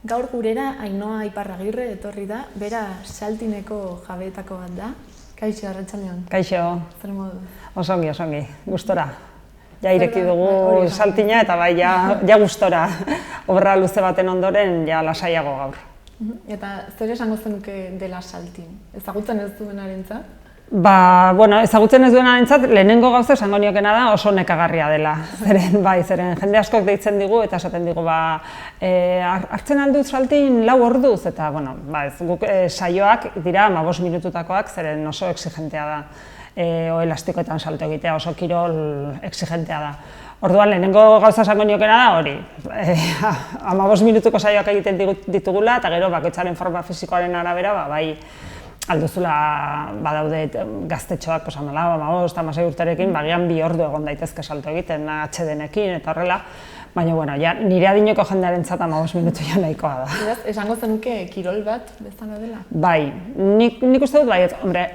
Gaur gurera Ainhoa Iparragirre etorri da, bera Saltineko jabeetako bat da. Kaixo, arratsaldeon. Kaixo. Zer modu? Osongi, gustora. Ja ireki dugu Saltina eta bai, ja gustora. Obra luze baten ondoren, ja lasaiago gaur. Eta zer esango zenuke dela Saltin? Ezagutzen ez duenarentzat? Ezagutzen ez duenarentzat, lehenengo gauza esango niokena da oso nekagarria dela. Zeren jende askok deitzen digu eta esaten digu, hartzen aldut Saltin 4 orduz, eta, guk saioak dira 15 minututakoak, zeren oso exigentea da. Elastikoetan salto egitea, oso kirol exigentea da. Orduan, lehenengo gauza esango niokena da hori. 15 minutuko saioak egiten ditugula, eta gero bakoitzaren forma fisikoaren arabera, bai, alduzula badaude gaztetxoak, 15-16 urterekin, bagian 2 ordu egon daitezke salto egiten, atsedenekin eta horrela. Baina, nire adineko jendearentzat 15 minutu ja nahikoa da. Esango zenuke kirol bat bezala dela? Bai, nik uste dut,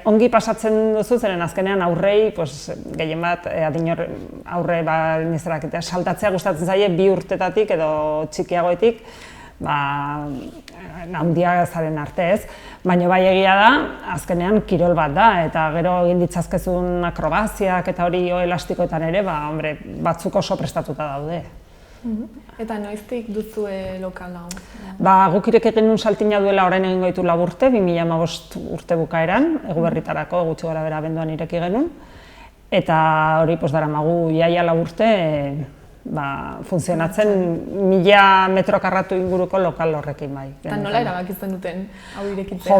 ongi pasatzen duzu, zeren azkenean aurrei, gehien bat, aurre saltatzea gustatzen zaie 2 urtetatik edo txikiagoetik, handia zaren arte ez, baina bai egia da, azkenean kirol bat da, eta gero egin ditzazkezun akrobaziak eta hori elastikoetan ere, batzuk oso prestatuta daude. Eta noiztik duzue lokal hau? Guk ireki genuen Saltina duela orain egingo ditu 4 urte, 2015 urte bukaeran, Eguberritarako gutxi gora bera abenduan ireki genuen. Eta hori daramagu iaia 4 urte funtzionatzen 1000 metro karratu inguruko lokal horrekin bai. Eta nola erabakitzen duten hau irekitzea?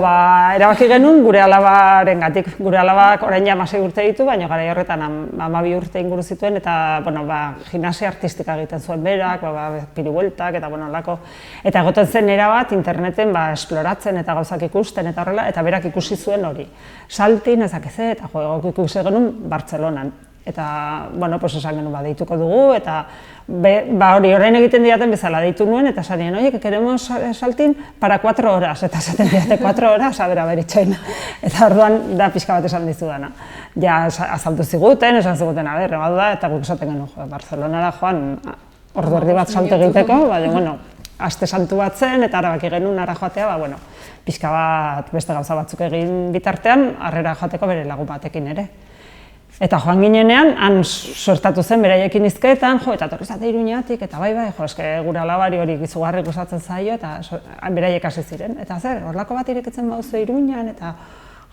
Erabaki genuen gure alabarengatik. Gure alabak orain ja 16 urte ditu, baina garai horretan 12 urte inguru zituen, eta gimnasia artistika egiten zuen berak, pirueltak eta holako. Eta egoten zen erabat interneten esploratzen eta gauzak ikusten eta horrela, eta berak ikusi zuen hori. Saltin, ezakeze, eta ikusi genuen Bartzelonan. Eta, esan genuen deituko dugu, eta hori orain egiten diaten bezala deitu nuen, eta esan nien, oie, queremos Saltin para 4 horas, eta esaten diate 4 horas, itxoin. Eta orduan da pixka bat esan dizudana. Ja, azaldu ziguten, esan ziguten, eta guk esaten genuen, Barcelonara joan, ordu erdi bat salto egiteko, baina, aste santu bat zen, eta arabaki genuen ara joatea, pixka bat beste gauza batzuk egin bitartean, harrera joateko bere lagun batekin ere. Eta joan ginenean, han sortatu zen beraiekin hizketan, eta etorri zate Iruñatik, eta bai, gure alabari hori izugarri gustatzen zaio, eta beraiek hasi ziren. Eta zer, horlako bat irekitzen bauzu Iruñan, eta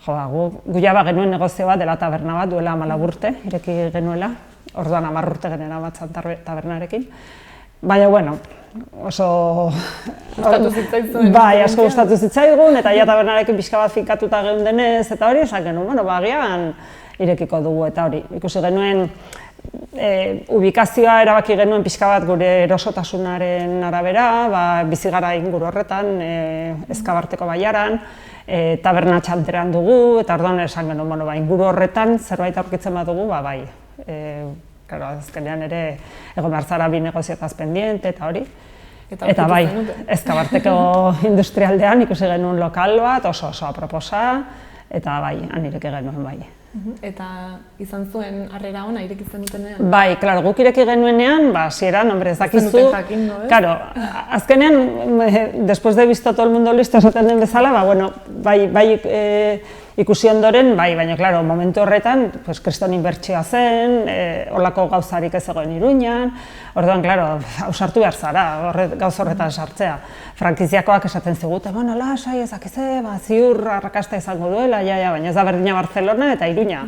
gu ja genuen negozio bat dela taberna bat, duela 14 urte, ireki genuela, orduan 10 urte genera batzan tabernarekin. Baina, oso... Gustatu zitzaizuen. Bai, asko gustatu zitzaigun, eta ja tabernarekin pixka bat finkatuta geundenez, eta hori esan genuen, agian irekiko dugu, eta hori. Ikusi genuen, ubikazioa erabaki genuen pixka bat gure erosotasunaren arabera, bizi gara inguru horretan, Ezkabarteko baiaran, taberna txanteran dugu, eta orduan esan genuen, inguru horretan zerbait aurkitzen badugu, bai. Azkenean ere, egon behar zara 2 negoziotaz pendiente, eta hori. Eta bai, Ezkabarteko industrialdean ikusi genuen lokal bat, oso aproposa, eta bai, han ireki genuen bai. Eta izan zuen harrera ona irekitzen dutenean? Bai, klaro, guk ireki genuenean, hasieran, ez dakizu... Claro, azkenean, después de visto todo el mundo listo esaten den bezala, bai ikusi ondoren, baina, klaro, momentu horretan, kriston inbertsioa zen, holako gauzarik ez egoen Iruñan, orduan, klaro, ausartu behar zara, gauz horretan sartzea. Frankiziakoak esaten zigute, lasai, ezakize, ziur arrakasta izango duela, baina ez da berdina Barcelona eta Iruña.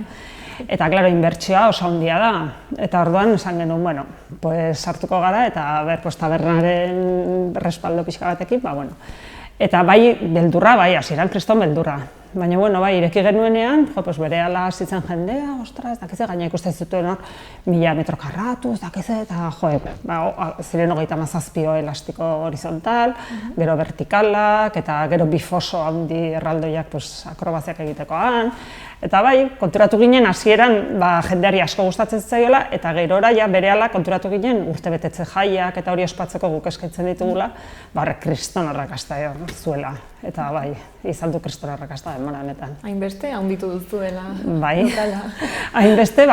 Eta, klaro, inbertsioa oso handia da, eta orduan esan genuen, sartuko gara, eta tabernaren respaldo pixka batekin, Eta bai, beldurra, hasieran kriston beldurra. Baina, ireki genuenean, berehala hasitzen jendea, ostras, dakize, gaina ikusten zituen hor, 1000 metro karratu, dakize, eta ziren 37 elastiko horizontal, gero vertikalak, eta gero bifoso handi erraldoiak akrobaziak egitekoan. Eta bai, konturatu ginen hasieran jendeari asko gustatzen zaiola, eta gerora berehala konturatu ginen urtebetetze jaiak eta hori ospatzeko guk eskaintzen ditugula, kriston arrakasta zuela. Eta bai, izan du kriston arrakasta denbora honetan. Hainbeste, handitu duzuela. Bai, hainbeste,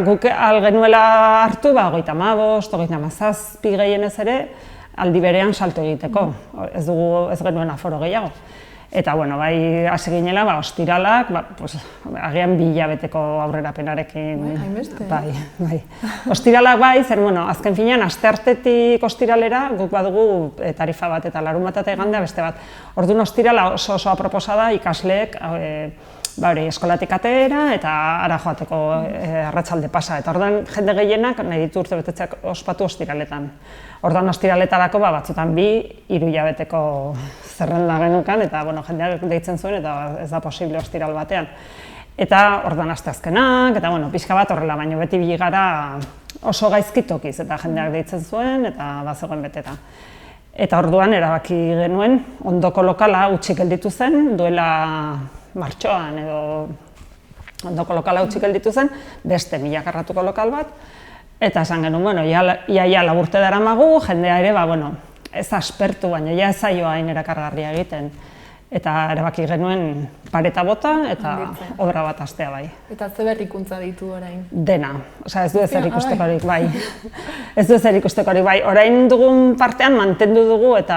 guk genuela hartu, 35, 37 gehienez ere, aldi berean salto egiteko, ez genuen aforo gehiago. Eta, bueno, bai, hasi ginela, ostiralak, agian 2 hilabeteko aurrerapenarekin. Bai. Ostiralak bai, zer, azken finean, asteartetik ostiralera, guk badugu tarifa bat eta larunbata eta igandea beste bat. Orduan ostirala oso aproposa da ikasleek eskolatik atera eta ara joateko arratsalde pasa. Eta orduan jende gehienak nahi ditu urtebetetzeak ospatu ostiraletan. Orduan ostiraletarako batzutan 2-3 hilabeteko zerrenda genukan, eta jendeak deitzen zuen, eta ez da posible ostiral batean. Eta orduan asteazkenak, eta pixka bat horrela, baina beti gara oso gaizki tokiz, eta jendeak deitzen zuen, eta bazegoen beteta. Eta orduan erabaki genuen, ondoko lokala utzi gelditu zen, duela martxoan edo ondoko lokala utzi gelditu zen, beste Milakarratuko lokal bat, eta esan genuen, ia laburte daramagu, jendea ere, ez aspertu, baina ja ez zaioa hain erakargarria egiten. Eta erabaki genuen pareta bota eta obra bat hastea bai. Eta ze berrikuntza ditu orain? Dena, ez du ezer ikustekorik bai. Ez du ezer ikustekorik bai. Orain dugun partean mantendu dugu eta,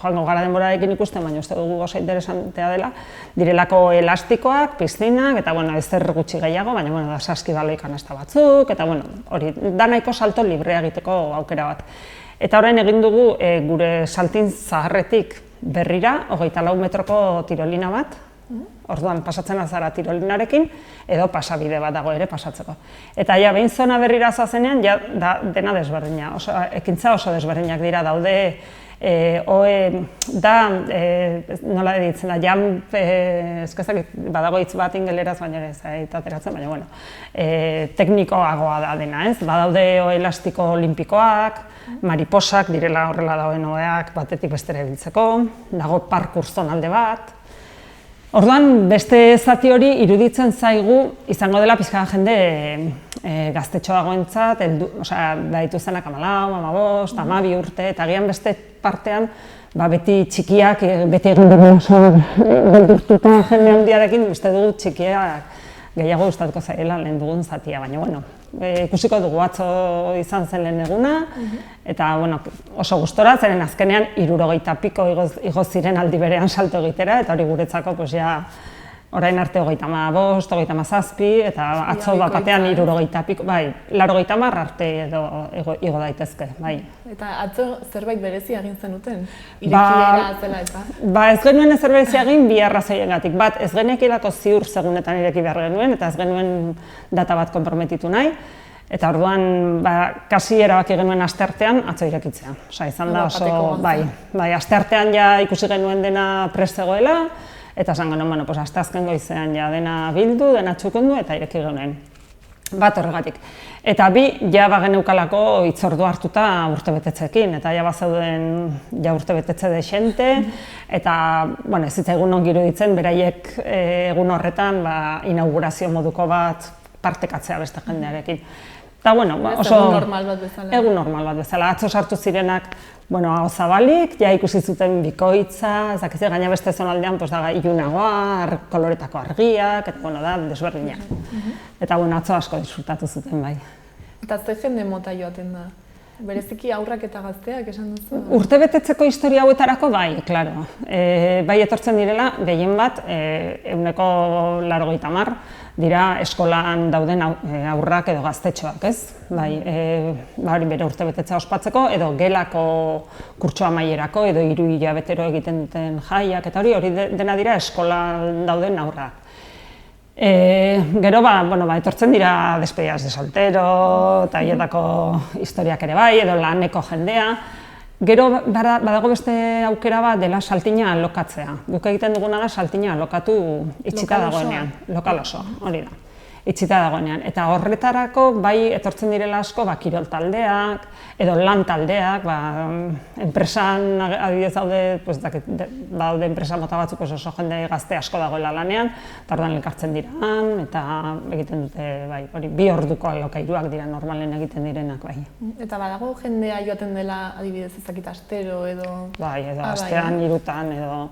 joango gara denborarekin ikusten, baina uste dugu oso interesantea dela, direlako elastikoak, piztinak, eta ezer gutxi gehiago, baina saskibaloi kanasta batzuk, eta hori, da nahiko salto librea egiteko aukera bat. Eta orain egin dugu gure saltin zaharretik berrira, 24 metroko tirolina bat, orduan pasatzen azara tirolinarekin, edo pasabide bat dago ere pasatzeko. Eta behin zona berrira zoazenean, dena desberdina, ekintza oso desberdinak dira daude, nola ditzen da, badago hitz bat ingeleraz, baina ez ateratzen, baina teknikoagoa da dena, ez? Badaude elastiko olimpikoak, mariposak direla horrela dauen oeak batetik bestera ibiltzeko, dago parkour zonalde bat. Orduan, beste zati hori iruditzen zaigu izango dela pixka jende gaztetxoagoentzat, baditu zenak 14, 15, 12 urte, eta agian beste partean beti txikiak, beti egin dugu oso geldurtuta jende handiarekin, uste dugu txikiak gehiago gustatuko zaiela lehen dugun zatia, baina ikusiko dugu atzo izan zen lehen eguna, eta oso gustora, zeren azkenean 60 piko igo ziren aldi berean salto egitera, eta hori guretzako orain arte 35, 37, eta atzo batean 60 piko, 80 arte igo daitezke, bai. Eta atzo zerbait berezi egin zenuten? Irekiera zela eta? Ez genuen ezer berezi egin 2 arrazoiengatik. Bat, ez genekielako ziur segunetan ireki behar genuen, eta ez genuen data bat konprometitu nahi. Eta orduan, kasi erabaki genuen asteartean atzo irekitzea. Izan da oso, asteartean ikusi genuen dena prest zegoela, eta esan genuen, asteazken goizean dena bildu, dena txukundu, eta ireki genuen. Bat horregatik. Eta bi, bageneukalako hitzordua hartuta urtebetetzeekin, eta bazeuden urtebetetze dexente, eta ez zitzaigun ongi iruditzen, beraiek egun horretan inaugurazio moduko bat partekatzea beste jendearekin. Eta, oso... Egun normal bat bezala. Egun normal bat bezala. Atzo sartu zirenak, hau zabalik, ikusi zuten bikoitza, ez gaina beste zonaldean, ilunagoa, koloretako argiak, eta, da, desberdina. Eta, atzo asko disfrutatu zuten, bai. Eta ze jende mota joaten da? Bereziki aurrak eta gazteak esan duzu? Urtebetetzeko historia hauetarako, bai, klaro. Bai etortzen direla, gehien bat, 180 dira eskolan dauden aurrak edo gaztetxoak, ez? Hori bere urtebetetza ospatzeko, edo gelako kurtso amaierako, edo 3 hilabetero egiten duten jaiak, eta hori dena dira eskolan dauden aurrak. Gero, etortzen dira despedidas de soltero, eta hietako historiak ere bai, edo laneko jendea. Gero, badago beste aukera bat dela saltina alokatzea. Guk egiten duguna da saltina alokatu itxita dagoenean. Lokal oso, hori da. Itxita dagoenean. Eta horretarako, bai etortzen direla asko, kirol taldeak, edo lan taldeak, enpresan adibidez daude enpresa mota batzuk oso jende gazte asko dagoela lanean, eta orduan elkartzen dira, eta egiten dute, hori 2 orduko alokairuak dira normalen egiten direnak, bai. Eta badago jendea joaten dela adibidez ezakit astero edo... Bai, edo astean, 3 edo...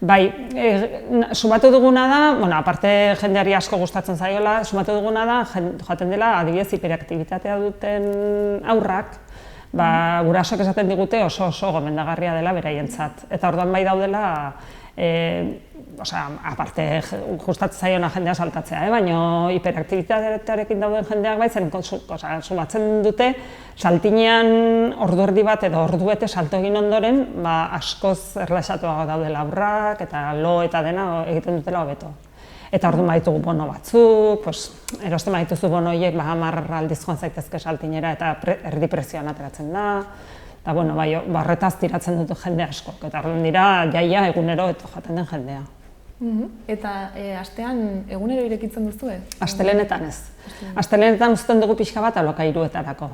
Bai, sumatu duguna da, aparte jendeari asko gustatzen zaiola, sumatu duguna da, joaten dela, adibidez, hiperaktivitatea duten aurrak, gurasoek esaten digute oso gomendagarria dela beraientzat. Eta orduan bai daudela, aparte gustatzen zaiona jendea saltatzea, baina hiperaktibitatearekin dauden jendeak bai zen sumatzen dute saltinean ordu erdi bat edo ordu bete salto egin ondoren askoz erlaxatuago daudela aurrak eta lo eta dena egiten dutela hobeto. Eta orduan baditugu bono batzuk, erosten badituzu bono horiek 10 aldiz joan zaitezke saltinera eta erdi presioan ateratzen da. Eta horretaz tiratzen dut jende asko, eta orduan dira jaia egunero jaten den jendea. Eta astean egunero irekitzen duzu? Astelenetan ez. Astelenetan uzten dugu pixka bat alokairuetarako.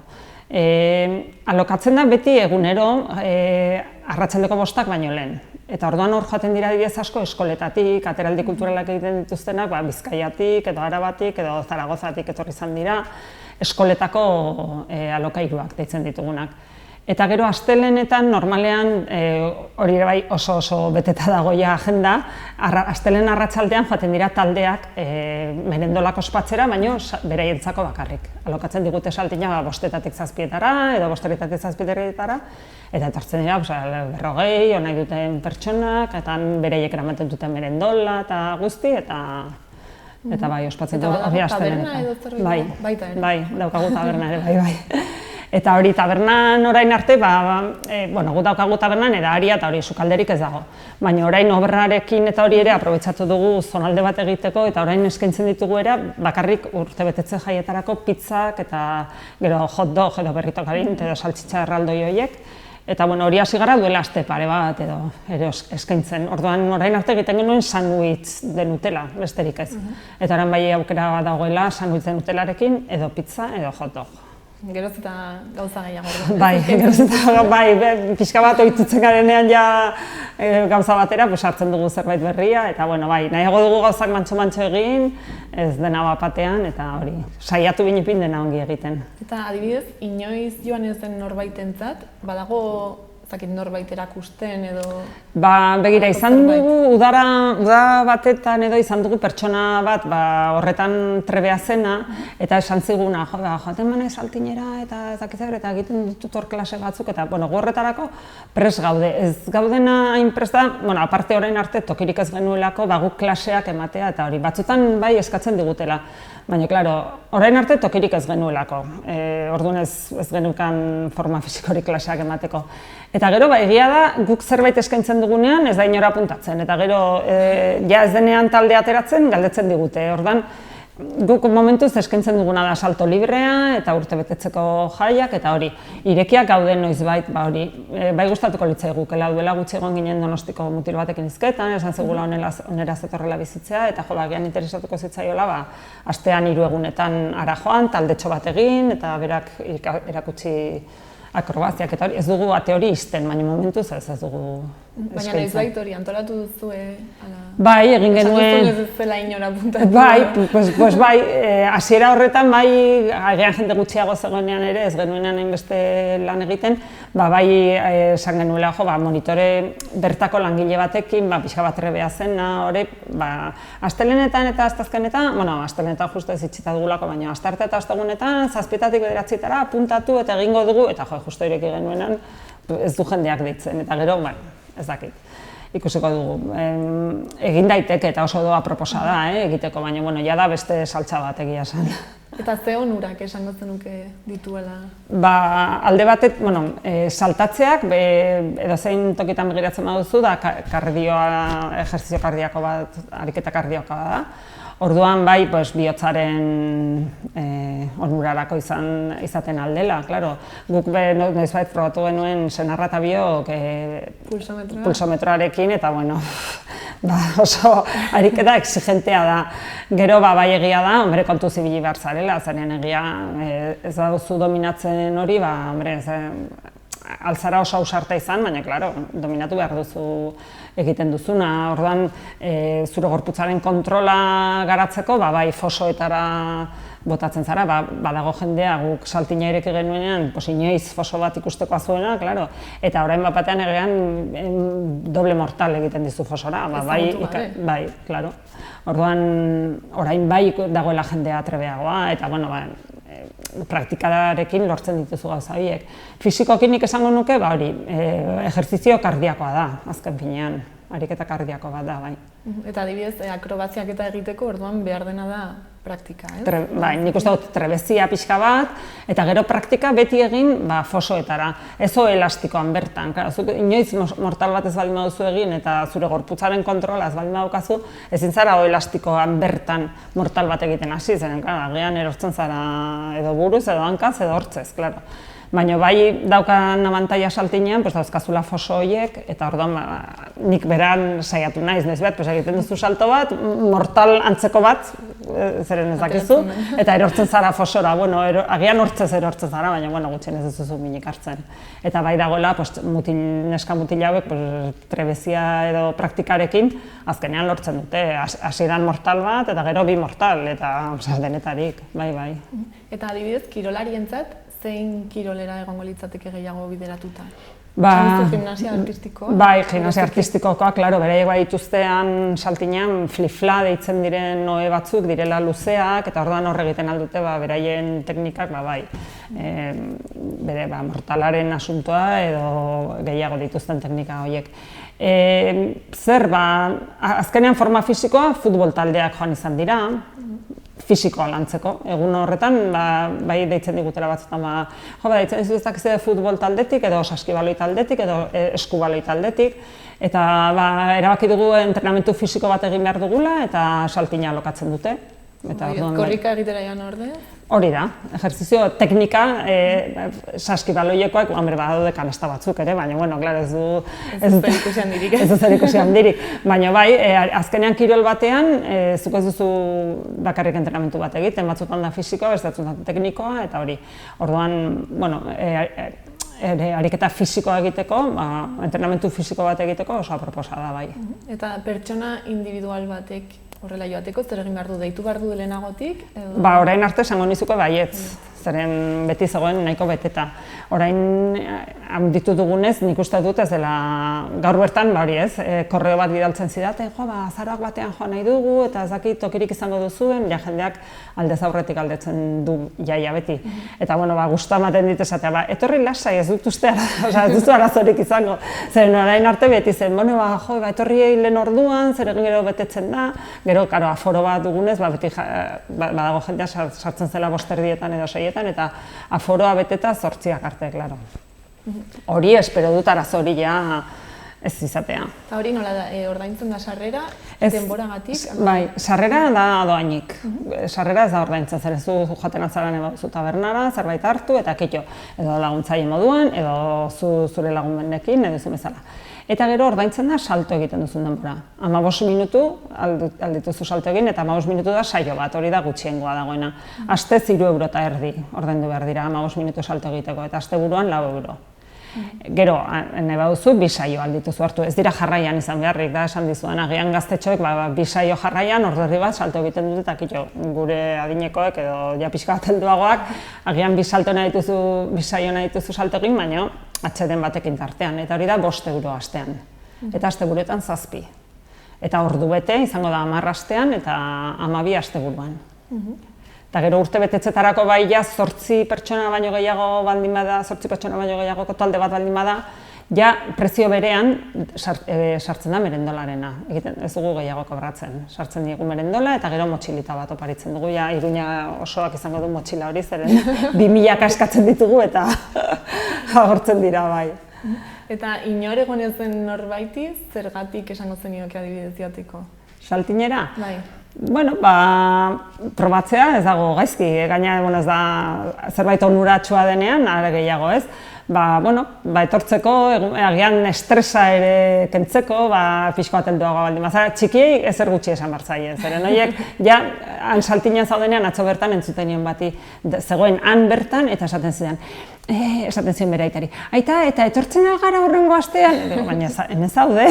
Alokatzen da beti egunero arratsaldeko 5 baino lehen. Eta orduan hor joaten dira adibidez asko eskoletatik, ateraldi kulturalak egiten dituztenak, Bizkaiatik edo Arabatik edo Zaragozatik etorri izan dira eskoletako alokairuak deitzen ditugunak. Eta gero astelenetan normalean hori bai oso beteta dagoia agenda, astelehen arratsaldean joaten dira taldeak merendolak ospatzera, baina beraientzako bakarrik. Alokatzen digute saltina 5-etatik 7etara edo 5-etatik 7etara, eta etortzen dira 40 nahi duten pertsonak, eta beraiek eramaten duten merendola eta guzti, eta bai ospatzen dugu hori astelenetan. Eta badago taberna edo zerbait? Bai, daukagu taberna ere, bai. Eta hori tabernan orain arte, gu daukagu tabernan edaria eta hori sukalderik ez dago. Baina orain obrarekin eta hori ere aprobetxatu dugu zonalde bat egiteko eta orain eskaintzen ditugu ere bakarrik urtebetetze jaietarako pizzak eta gero hot dog edo berritokarint edo saltxitxa erraldoi horiek. Eta hori hasi gara duela aste pare bat edo eskaintzen. Orduan orain arte egiten genuen sandwich de Nutella, besterik ez. Eta orain bai aukera dagoela sandwich de Nutellarekin edo pizza edo hot dog. Geroz eta gauza gehiago. Bai, pixka bat ohitutzen garenean gauza batera, hartzen dugu zerbait berria, eta nahiago dugu gauzak mantxo egin, ez dena bapatean, eta hori, saiatu binipin dena ongi egiten. Eta adibidez, inoiz joan ez den norbaitentzat, badago norbait erakusten edo... Begira, izan dugu, uda batetan edo izan dugu pertsona bat horretan trebea zena, eta esan ziguna, joaten manez saltinera eta eta egiten ditut hor klase batzuk, eta horretarako pres gaude. Ez gaudena hain prest da, aparte orain arte tokirik ez genuelako, guk klaseak ematea, eta hori batzutan bai eskatzen digutela. Baina, klaro, orain arte tokirik ez genuelako, orduan ez genukan forma fisikorik klaseak emateko. Eta gero, egia da, guk zerbait eskaintzen dugunean ez da inora apuntatzen, eta gero, ez denean talde ateratzen, galdetzen digute. Orduan, guk momentuz eskaintzen duguna da salto librea eta urtebetetzeko jaiak, eta hori, irekiak gauden noizbait, bai gustatuko litzaigukela duela gutxi egon ginen Donostiko mutil batekin hizketan, esan zegula onera zetorrela bizitzea, eta gian interesatuko zitzaiola, astean 3 egunetan ara joan, taldetxo bat egin, eta berak erakutsi akrobaziak, eta hori, ez dugu ate hori izten, baina momentuz ez dugu eskaintzen. Baina noizbait hori antolatu duzue? Bai, egin genuen... Esan ez zela inora apuntatu? Bai, hasiera horretan, agian jende gutxiago zegoenean ere, ez genuenean hainbeste lan egiten, bai, esan genuela, monitore bertako langile batekin, pixka bat trebea zena, hori, astelenetan eta astazkenetan, astelenetan justu ez itxita dugulako, baina astarte eta astegunetan, 7-etatik 9-etara apuntatu eta egingo dugu, eta justu ireki genuenean, ez du jendeak deitzen, eta gero, ez dakit. Ikusiko dugu. Egin daiteke eta oso doa proposa da egiteko, baina ja da beste saltza bat egia esan. Eta ze onurak esango zenuke dituela? Alde batet, saltatzeak, edozein tokitan begiratzen baduzu, da ejerzizio kardiako bat, ariketa kardiokoa da. Orduan bai, bihotzaren onurarako izaten aldela, klaro. Guk noizbait probatu genuen senarra eta biok pulsometroarekin, eta oso ariketa exigentea da. Gero bai egia da, kontu zibili behar zarela, zaren egia ez duzu dominatzen hori, altzara oso ausarta izan, baina, klaro, dominatu behar duzu egiten duzuna. Orduan, zure gorputzaren kontrola garatzeko, bai fosoetara botatzen zara, badago jendea guk saltina ireki genuenean, inoiz foso bat ikustekoa zuena, klaro, eta orain batean egean doble mortal egiten dizu fosora, bai, klaro. Orduan, orain bai dagoela jendea trebeagoa, eta, praktikarekin lortzen dituzu gauza horiek. Fisikokin nik esango nuke, hori, ejerzizio kardiakoa da, azken finean, ariketa kardiako bat da, bai. Eta adibidez, akrobaziak eta egiteko orduan behar dena da praktika, ez? Bai, nik uste dut trebezia pixka bat, eta gero praktika beti egin fosoetara, ez elastikoan bertan. Zuk inoiz mortal bat ez baldin baduzu egin, eta zure gorputzaren kontrola ez baldin badukazu, ezin zara elastikoan bertan mortal bat egiten hasi, zeren, agian erortzen zara edo buruz, edo hankaz, edo hortzez, klaro. Baina bai daukan abantaia saltinean, dauzkazula foso horiek, eta orduan nik beran saiatu naiz, egiten duzu salto bat, mortal antzeko bat, zeren ez dakizu, eta erortzen zara fosora, agian hortzez erortzen zara, baina gutxien ez duzu minik hartzen. Eta bai dagoela, neska mutil hauek trebezia edo praktikarekin, azkenean lortzen dute, hasieran mortal bat, eta gero bi mortal, eta denetarik, bai. Eta adibidez, kirolarientzat, zein kirolera egongo litzateke gehiago bideratuta? Gimnasia artistikoa? Bai, gimnasia artistikoa, klaro, beraiek bai dituztean saltinean flip-fla deitzen diren ohe batzuk direla luzeak, eta orduan horre egiten aldute beraien teknikak, bai, bere mortalaren asuntoa edo gehiago dituzten teknika horiek. Azkenean forma fisikoa futbol taldeak joan izan dira, fisikoa lantzeko. Egun horretan, bai deitzen digutela batzutan, deitzen dizuztak futbol taldetik, edo saskibaloi taldetik, edo eskubaloi taldetik, eta erabaki dugu entrenamentu fisiko bat egin behar dugula, eta saltina lokatzen dute. Korrika egitera joan ordez? Hori da, ejerzizio teknika, saskibaloiekoak, badaude kanasta batzuk ere, baina, klaro, ez dut zer handirik. Ez dut zer ikusi handirik. Baina bai, azkenean kirol batean, zuk ez duzu bakarrik entrenamentu bat egiten, batzutan da fisikoa, bestatzen da teknikoa, eta hori. Orduan, ariketa fisikoa egiteko, entrenamentu fisiko bat egiteko oso aproposa da bai. Eta pertsona individual batek horrela joateko, zer egin behar du, deitu behar du lehenagotik? Orain arte esango nizuke baietz, zeren beti zegoen nahiko beteta. Orain handitu dugunez, nik uste dut ez dela gaur bertan, korreo bat bidaltzen zidate, azaroak batean joan nahi dugu, eta ez dakit tokirik izango duzuen, jendeak aldez aurretik aldetzen du jaia beti. Eta, guztua ematen dit esatea, etorri lasai, ez dut uste, ez duzu arazorik izango. Zeren orain arte beti zen, etorri lehen orduan, zer egin gero betetzen da, gero, aforo bat dugunez, beti badago jendea sartzen zela 5:00 edo 6:00, eta aforoa beteta 8:00 arte, klaro. Hori espero dut arazo hori ja ez izatea. Eta hori nola da, ordaintzen da sarrera, denboragatik? Bai, sarrera da doainik. Sarrera ez da ordaintzen, zer ez du joaten atzaran zu tabernara, zerbait hartu, eta kitxo, edo laguntzaile moduan, edo zure lagunbenekin, edo zu bezala. Eta gero ordaintzen da salto egiten duzun denbora. 15 minutu aldituzu salto egin, eta 15 minutu da saio bat, hori da gutxiengoa dagoena. Astez 3,50 € ordaindu behar dira 15 minutu salto egiteko, eta asteburuan 4 €. Gero, nahi baduzu, 2 saio aldituzu hartu. Ez dira jarraian izan beharrik, da esan dizudan, agian gaztetxoek 2 saio jarraian, orderdi bat salto egiten dut, eta kitxo, gure adinekoek edo ja pixka bat helduagoak, agian 2 saio nahi dituzu salto egin, baina atseden batekin tartean, eta hori da 5 € astean. Eta asteburuetan 7. Eta ordu bete izango da 10 astean eta 12 asteburuan. Eta gero urte betetzetarako bai ja 8 pertsona baino gehiago baldin bada, 8 pertsona baino gehiagoko talde bat baldin bada, ja prezio berean sartzen da merendolarena. Ez dugu gehiago kobratzen. Sartzen diegu merendola eta gero motxilita bat oparitzen dugu. Ja, Iruña osoak izango du motxila hori, zeren 2000 eskatzen ditugu eta agortzen dira bai. Eta inor egon ez den norbaiti, zergatik esango zenioke adibidez joateko? Saltinera? Bai. Probatzea ez dago gaizki, gaina ez da zerbait onuratsua denean, are gehiago ez. Etortzeko, agian estresa ere kentzeko, pixko bat helduago baldin bazara, txikiei ezer gutxi esan bartzaien, zeren horiek, han saltinean zaudenean atzo bertan entzuten nion bati, zegoen han bertan eta esaten zion bere aitari. Aita, eta etortzen gara horrengo astean, baina hemen zaude,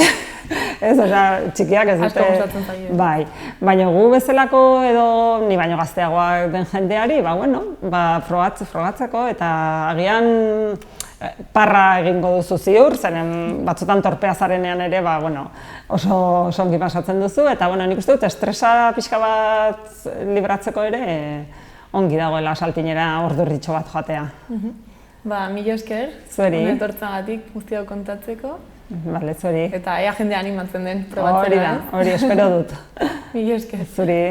txikiak ez dute. Asko gustatzen zaie. Bai, baina gu bezalako edo ni baino gazteagoak den jendeari, probatzeko eta agian parra egingo duzu ziur, zeren batzutan torpea zarenean ere, oso ongi pasatzen duzu, eta nik uste dut estresa pixka bat libratzeko ere ongi dagoela saltinera ordurritxo bat joatea. Mila esker, etortzagatik guzti hau kontatzeko. Bale, zuri. Eta ea jende animatzen den probatzera. Hori espero dut. Mila esker. Zuri.